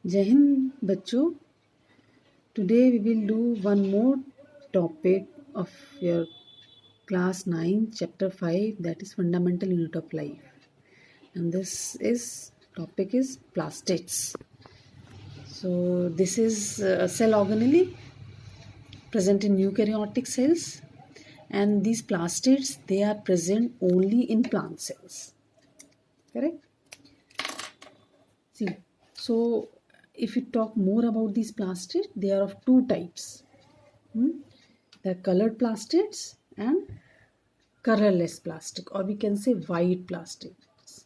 जय हिंद बच्चों. Today we will do one more topic of your class 9 chapter 5, that is fundamental unit of life, and this is topic is plastids. So this is cell organelle present in eukaryotic cells, and these plastids, they are present only in plant cells, correct? See, so if you talk more about these plastids, they are of two types. They're colored plastids and colorless plastic, or we can say white plastics.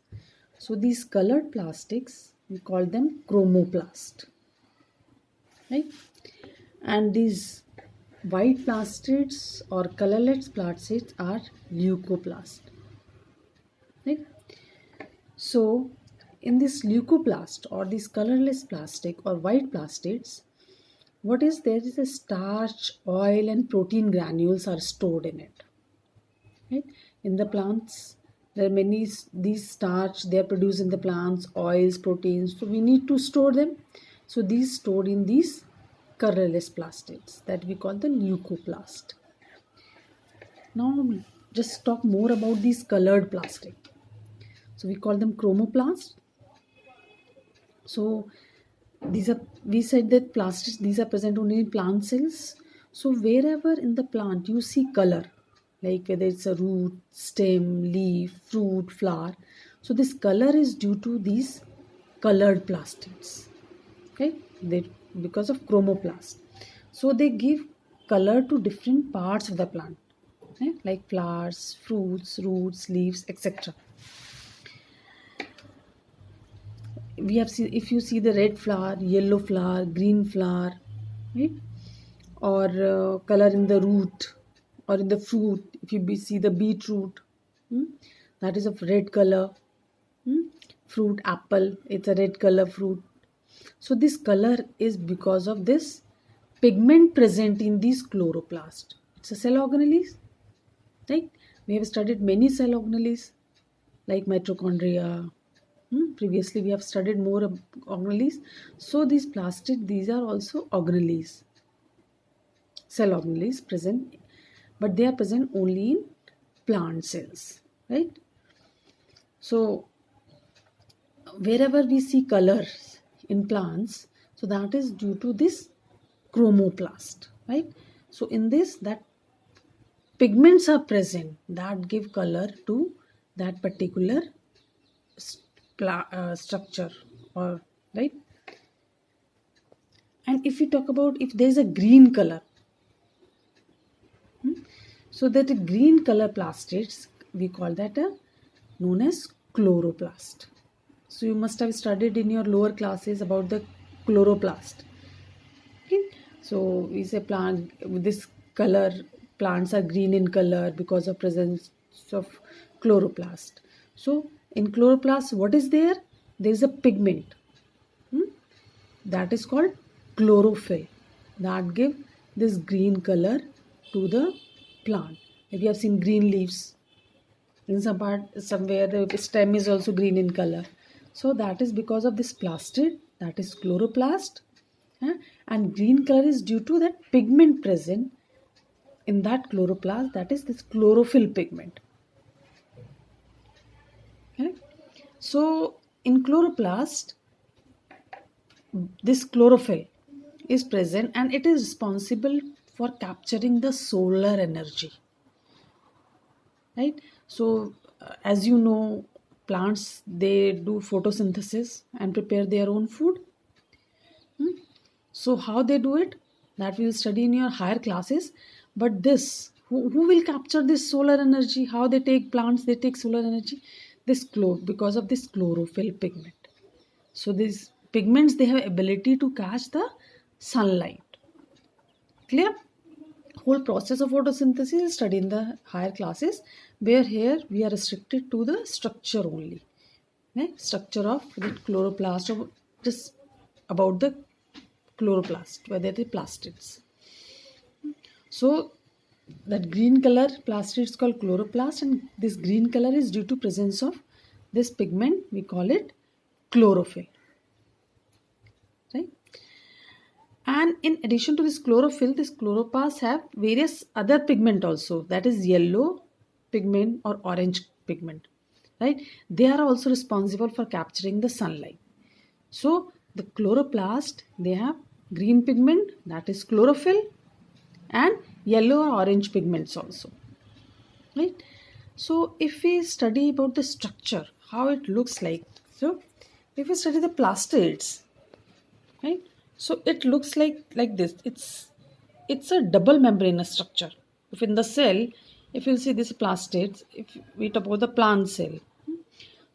So these colored plastics, we call them chromoplast, right? And these white plastids or colorless plastids are leucoplast, right? So in this leucoplast or this colorless plastic or white plastids, what is there is a starch, oil and protein granules are stored in it, right? In the plants there are many these starch, they are produced in the plants, oils, proteins, so we need to store them. So these stored in these colorless plastids that we call the leucoplast. Now just talk more about these colored plastic. So we call them chromoplast. So these are, we said that plastids, these are present only in plant cells. So wherever in the plant you see color, like whether it's a root, stem, leaf, fruit, flower, so this color is due to these colored plastids, okay? They, because of chromoplast, so they give color to different parts of the plant, okay? Like flowers, fruits, roots, leaves, etc. We have seen, if you see the red flower, yellow flower, green flower, right? Or color in the root or in the fruit. If you see the beetroot, that is of red color. Fruit, apple, it's a red color fruit. So this color is because of this pigment present in these chloroplast. It's a cell organelles, right? We have studied many cell organelles like mitochondria. Previously we have studied more organelles. So these plastids, these are also organelles, cell organelles present, but they are present only in plant cells, right? So wherever we see colors in plants, so that is due to this chromoplast, right? So in this, that pigments are present that give color to that particular structure, or right? And if we talk about if there is a green color, so that a green color plastids, we call that a known as chloroplast. So you must have studied in your lower classes about the chloroplast. Okay? So we say plant with this color, plants are green in color because of presence of chloroplast. So in chloroplast, what is there? There is a pigment that is called chlorophyll that give this green color to the plant. If you have seen green leaves, in some part somewhere the stem is also green in color. So that is because of this plastid, that is chloroplast, and green color is due to that pigment present in that chloroplast, that is this chlorophyll pigment. Okay? So in chloroplast, this chlorophyll is present and it is responsible for capturing the solar energy, right? So as you know, plants, they do photosynthesis and prepare their own food. So how they do it, that we will study in your higher classes. But this, who will capture this solar energy? How they take plants, they take solar energy? This because of this chlorophyll pigment. So these pigments, they have ability to catch the sunlight. Clear? Whole process of photosynthesis is studied in the higher classes, where here we are restricted to the structure only. Right? Structure of the chloroplast, or just about the chloroplast, whether they plastids. So that green color plastid is called chloroplast, and this green color is due to presence of this pigment, we call it chlorophyll. right? And in addition to this chlorophyll, these chloroplasts have various other pigment also, that is yellow pigment or orange pigment, right? They are also responsible for capturing the sunlight. So the chloroplast, they have green pigment, that is chlorophyll, and yellow or orange pigments also, right? So if we study about the structure, how it looks like, so if we study the plastids, right, so it looks like this. It's a double membranous structure. If in the cell, if you see this plastids, if we talk about the plant cell,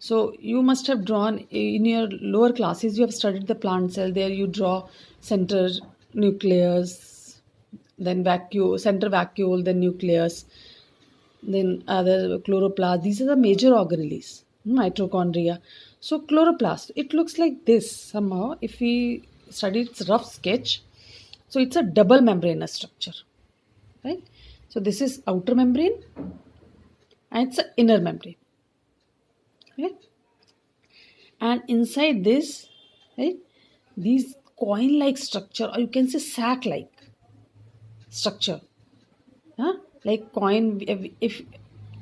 so you must have drawn in your lower classes, you have studied the plant cell. There you draw center nucleus, then vacuole, center vacuole, then nucleus, then other chloroplast. These are the major organelles, mitochondria. So chloroplast, it looks like this somehow. If we study its rough sketch, so it's a double membranous structure, right? So this is outer membrane and it's an inner membrane, right? And inside this, right, these coin-like structure, or you can say sac-like structure, huh? Like coin, if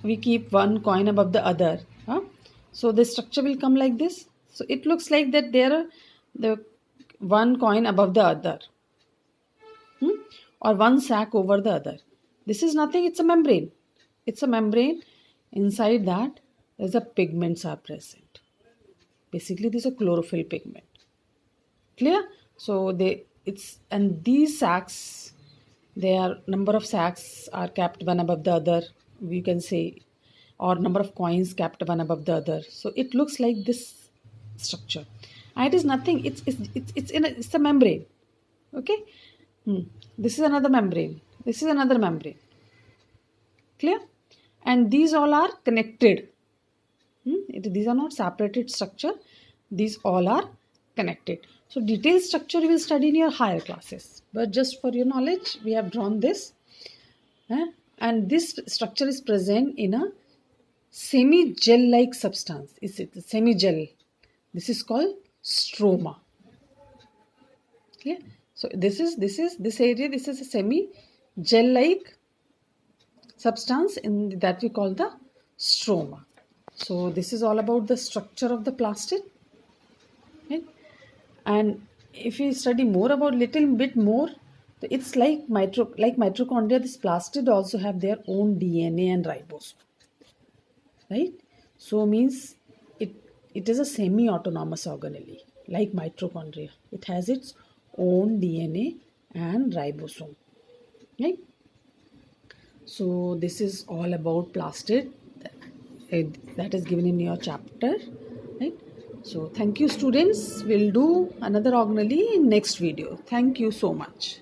we keep one coin above the other, huh? So the structure will come like this. So it looks like that there are the one coin above the other, or one sac over the other. This is nothing, it's a membrane. It's a membrane. Inside that, there's a pigments are present. Basically, this is a chlorophyll pigment. Clear? So and these sacs, their number of sacs are kept one above the other, we can say, or number of coins kept one above the other. So it looks like this structure. And it is nothing. It's a membrane. Okay. This is another membrane. This is another membrane. Clear? And these all are connected. These are not separated structure. These all are connected. So detailed structure you will study in your higher classes. But just for your knowledge, we have drawn this. And this structure is present in a semi-gel-like substance. Is it a semi-gel? This is called stroma. Okay? So this area. This is a semi-gel-like substance that we call the stroma. So this is all about the structure of the plastid. Right? And if we study more about little bit more, it's like mitochondria. This plastid also have their own DNA and ribosome. Right? So means it is a semi-autonomous organelle like mitochondria. It has its own DNA and ribosome. Right? So this is all about plastid that is given in your chapter, right? So thank you students. We'll do another organelle in next video. Thank you so much.